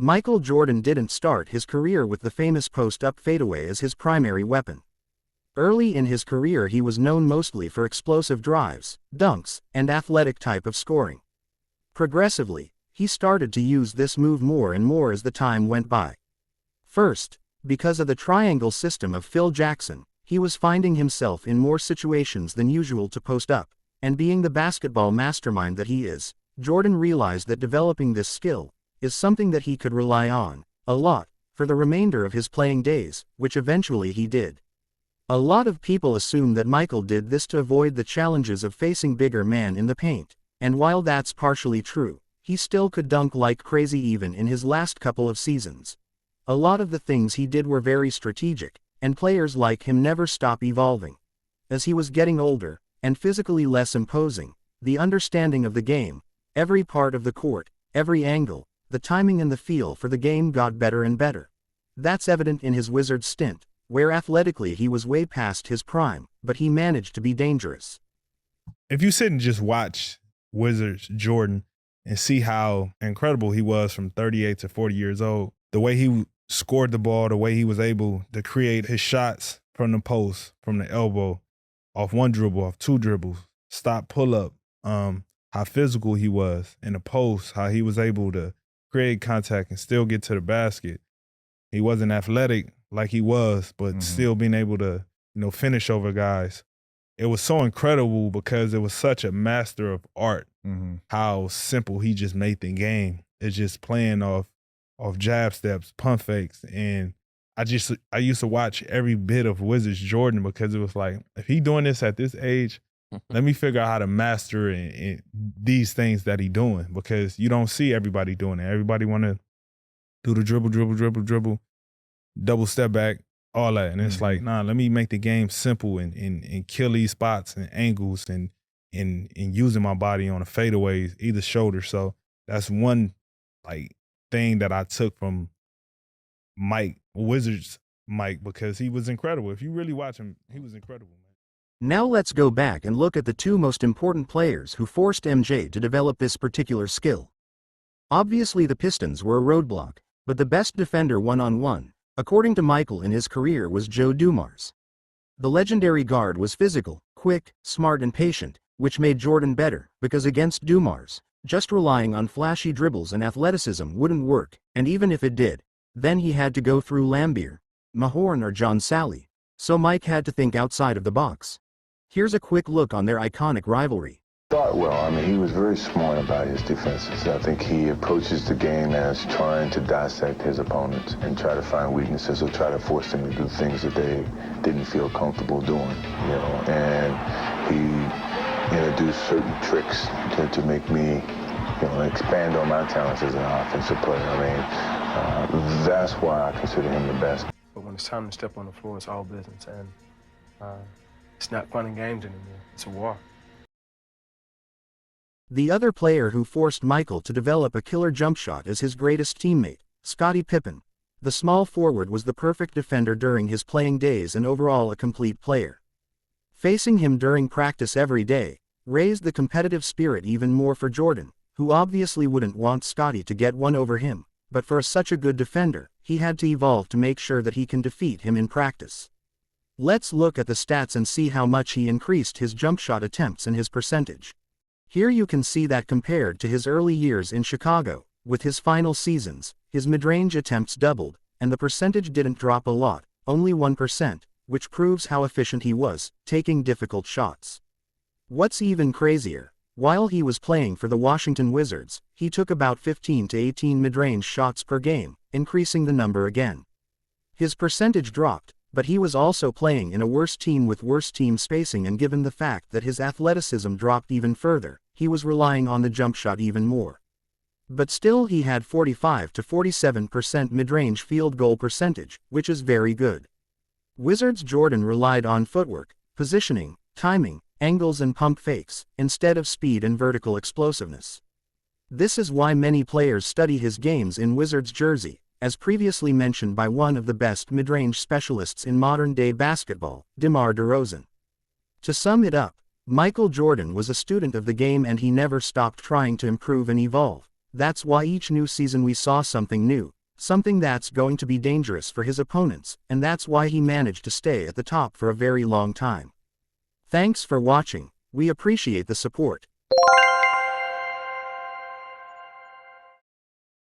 Michael Jordan didn't start his career with the famous post-up fadeaway as his primary weapon. Early in his career he was known mostly for explosive drives, dunks, and athletic type of scoring. Progressively, he started to use this move more and more as the time went by. First, because of the triangle system of Phil Jackson, he was finding himself in more situations than usual to post up, and being the basketball mastermind that he is, Jordan realized that developing this skill is something that he could rely on, a lot, for the remainder of his playing days, which eventually he did. A lot of people assume that Michael did this to avoid the challenges of facing bigger men in the paint, and while that's partially true, he still could dunk like crazy even in his last couple of seasons. A lot of the things he did were very strategic, and players like him never stop evolving. As he was getting older, and physically less imposing, the understanding of the game, every part of the court, every angle, the timing and the feel for the game got better and better. That's evident in his Wizards stint, where athletically he was way past his prime, but he managed to be dangerous. If you sit and just watch Wizards Jordan and see how incredible he was from 38 to 40 years old, the way he scored the ball, the way he was able to create his shots from the post, from the elbow, off one dribble, off two dribbles, stop, pull up, how physical he was in the post, how he was able to create contact and still get to the basket. He wasn't athletic like he was, but still being able to, finish over guys. It was so incredible because it was such a master of art, how simple he just made the game. It's just playing off jab steps, pump fakes. And I used to watch every bit of Wizards Jordan because it was like, if he doing this at this age, let me figure out how to master these things that he doing, because you don't see everybody doing it. Everybody want to do the dribble, double step back, all that. And it's like, nah, let me make the game simple and kill these spots and angles and using my body on the fadeaways, either shoulder. So that's one thing that I took from Wizards Mike, because he was incredible. If you really watch him, he was incredible. Now let's go back and look at the two most important players who forced MJ to develop this particular skill. Obviously the Pistons were a roadblock, but the best defender one-on-one, according to Michael in his career, was Joe Dumars. The legendary guard was physical, quick, smart and patient, which made Jordan better, because against Dumars, just relying on flashy dribbles and athleticism wouldn't work, and even if it did, then he had to go through Lambeer, Mahorn or John Sally, so Mike had to think outside of the box. Here's a quick look on their iconic rivalry. Thought well. I mean, he was very smart about his defenses. I think he approaches the game as trying to dissect his opponents and try to find weaknesses or try to force them to do things that they didn't feel comfortable doing, and he introduced certain tricks to make me, expand on my talents as an offensive player. I mean, that's why I consider him the best. But when it's time to step on the floor, it's all business, and it's not fun and games anymore. It's a war. The other player who forced Michael to develop a killer jump shot is his greatest teammate, Scottie Pippen. The small forward was the perfect defender during his playing days and overall a complete player. Facing him during practice every day raised the competitive spirit even more for Jordan, who obviously wouldn't want Scottie to get one over him, but for such a good defender, he had to evolve to make sure that he can defeat him in practice. Let's look at the stats and see how much he increased his jump shot attempts and his percentage. Here you can see that compared to his early years in Chicago, with his final seasons, his midrange attempts doubled, and the percentage didn't drop a lot, only 1%, which proves how efficient he was, taking difficult shots. What's even crazier, while he was playing for the Washington Wizards, he took about 15 to 18 midrange shots per game, increasing the number again. His percentage dropped, but he was also playing in a worse team with worse team spacing, and given the fact that his athleticism dropped even further, he was relying on the jump shot even more. But still he had 45 to 47% midrange field goal percentage, which is very good. Wizards Jordan relied on footwork, positioning, timing, angles and pump fakes, instead of speed and vertical explosiveness. This is why many players study his games in Wizards jersey, as previously mentioned by one of the best midrange specialists in modern-day basketball, DeMar DeRozan. To sum it up, Michael Jordan was a student of the game and he never stopped trying to improve and evolve, That's why each new season we saw something new, something that's going to be dangerous for his opponents, and that's why he managed to stay at the top for a very long time. Thanks for watching, we appreciate the support.